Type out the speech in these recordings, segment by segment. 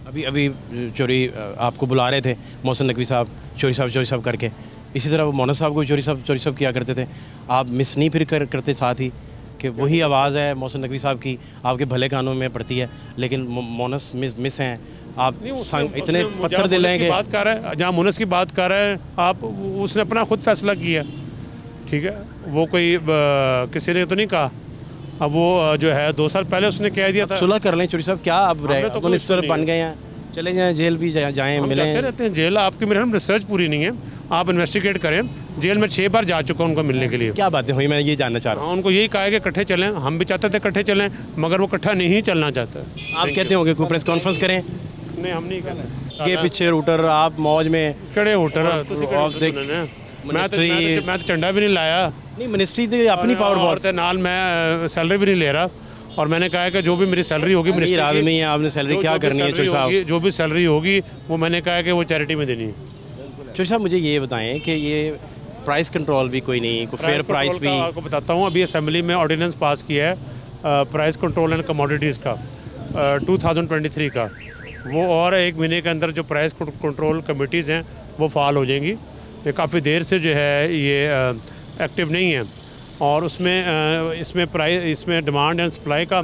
अभी अभी चोरी आपको बुला रहे थे मोहसिन नकवी साहब, चोरी साहब करके। इसी तरह वो मोहसिन साहब को चोरी साहब किया करते थे। आप मिस नहीं फिर करते साथ ही कि वही आवाज़ है मोहसिन नकवी साहब की, आपके भले कानों में पड़ती है, लेकिन मोनस मिस हैं आप। इतने पत्थर दिल हैं बात कर रहे हैं, जहाँ मुनस की बात कर रहे हैं आप, उसने अपना खुद फैसला किया, ठीक है। वो कोई किसी ने तो नहीं कहा। अब वो जो है 2 साल पहले उसने कह दिया था सुलह कर लें चोरी साहब, क्या अब मिनिस्टर बन गए हैं, चले जाएं जेल भी जाएं, मिलें। जाते रहते हैं जेल। आपकी मेरे रिसर्च पूरी नहीं है, आप इन्वेस्टिगेट करें। जेल में 6 बार जा चुका हूँ उनको मिलने के लिए। क्या बातें हुई, मैं ये जानना चाह रहा हूँ। उनको यही कहा है कि इकट्ठे चलें, हम भी चाहते थे इकट्ठे चलें, मगर वो इकट्ठा नहीं चलना चाहते। आप कहते होंगे कोई प्रेस कॉन्फ्रेंस करें? नहीं, हम नहीं कहते के पीछे रूटर आप मौज में कड़े रूटर। मैं तो झंडा भी नहीं लाया। नहीं, मिनिस्ट्री तो अपनी पावर बहुत है, नाल मैं सैलरी भी नहीं ले रहा। और मैंने कहा है कि जो भी मेरी सैलरी होगी, मिनिस्ट्री आदमी है, आपने सैलरी क्या करनी है चोरी साहब? जो भी सैलरी होगी वो मैंने कहा है कि वो चैरिटी में देनी है। चोरी साहब मुझे ये बताएं कि ये प्राइस कंट्रोल भी कोई नहीं, कोई फेयर प्राइस भी? आपको बताता हूँ, अभी असेंबली में ऑर्डिनेंस पास किया है प्राइस कंट्रोल एंड कमोडिटीज़ का 2023 का। वो और 1 महीने के अंदर जो प्राइस कंट्रोल कमेटीज़ हैं वो फाल हो जाएंगी। ये काफ़ी देर से जो है ये एक्टिव नहीं है, और उसमें इसमें डिमांड एंड सप्लाई का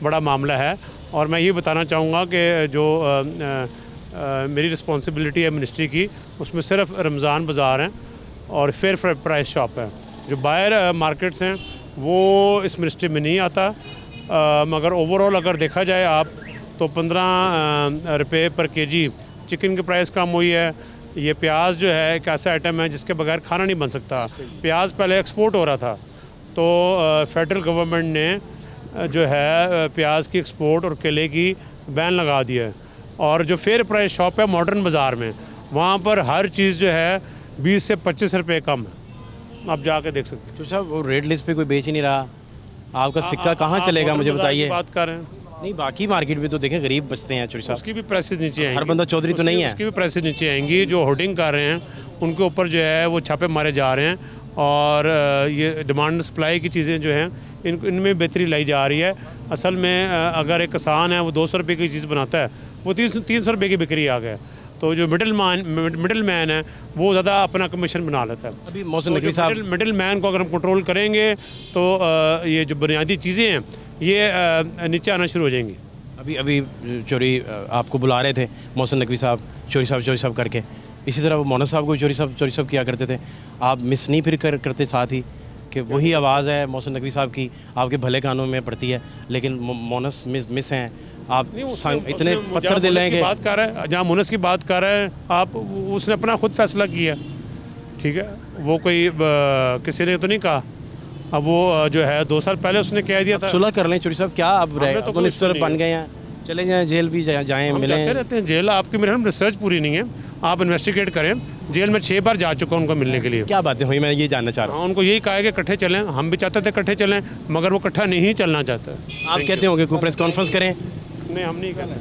बड़ा मामला है। और मैं ये बताना चाहूँगा कि जो मेरी रिस्पॉन्सिबिलिटी है मिनिस्ट्री की, उसमें सिर्फ रमज़ान बाज़ार हैं और फेयर प्राइस शॉप है। जो बाहर मार्केट्स हैं वो इस मिनिस्ट्री में नहीं आता। मगर ओवरऑल अगर देखा जाए आप तो 15 रुपये पर केजी चिकन की प्राइस कम हुई है। ये प्याज जो है एक ऐसा आइटम है जिसके बगैर खाना नहीं बन सकता। प्याज पहले एक्सपोर्ट हो रहा था, तो फेडरल गवर्नमेंट ने जो है प्याज की एक्सपोर्ट और केले की बैन लगा दिया है। और जो फेयर प्राइस शॉप है मॉडर्न बाज़ार में, वहाँ पर हर चीज़ जो है 20 से 25 रुपये कम है। आप जाके देख सकते हैं। तो साहब वो रेड लिस्ट पे कोई बेच ही नहीं रहा, आपका सिक्का कहाँ चलेगा मुझे बताइए? बात कर रहे हैं। नहीं, बाकी मार्केट में तो देखें गरीब बचते हैं चोरी साहब। उसकी भी प्राइसेस नीचे आएंगी। हर बंदा चौधरी तो नहीं है। उसकी भी प्राइसेस नीचे आएंगी। जो होर्डिंग कर रहे हैं उनके ऊपर जो है वो छापे मारे जा रहे हैं। और ये डिमांड सप्लाई की चीज़ें जो हैं इनमें बेहतरी लाई जा रही है। असल में अगर एक किसान है वो 200 रुपये की चीज़ बनाता है, वो 300 रुपये की बिक्री आ गया। तो जो मिडिल मैन है वो ज़्यादा अपना कमीशन बना लेता है। अभी मोहसिन नकवी साहब, मिडिल मैन को अगर हम कंट्रोल करेंगे तो ये जो बुनियादी चीज़ें हैं ये नीचे आना शुरू हो जाएंगी। अभी चोरी आपको बुला रहे थे मोहसिन नकवी साहब, चोरी साहब करके। इसी तरह वो मोहसिन साहब को चोरी साहब किया करते थे। आप मिस नहीं फिर करते साथ ही कि वही आवाज़ है मोहसिन नकवी साहब की, आपके भले कानों में पड़ती है, लेकिन मोनस मिस हैं आप। इतने पत्थर दिल हैं बात कर रहे हैं, जहाँ मुनस की बात कर रहे हैं आप, उसने अपना खुद फैसला किया, ठीक है। वो कोई किसी ने तो नहीं कहा। अब वो जो है 2 साल पहले उसने कह दिया था। सुलह कर लें चोरी साहब, क्या अब मिनिस्टर बन गए हैं, चले जाएं जेल भी जाएं, मिलें। जाते रहते हैं जेल। आपकी मेरे रिसर्च पूरी नहीं है, आप इन्वेस्टिगेट करें। जेल में 6 बार जा चुका हूँ उनको मिलने के लिए। क्या बातें हुई, मैं ये जानना चाह रहा हूँ। उनको यही कहा है कि इकट्ठे चलें, हम भी चाहते थे इकट्ठे चलें, मगर वो इकट्ठा नहीं चलना चाहते। आप कहते होंगे कोई प्रेस कॉन्फ्रेंस करें? नहीं, हम नहीं कहते।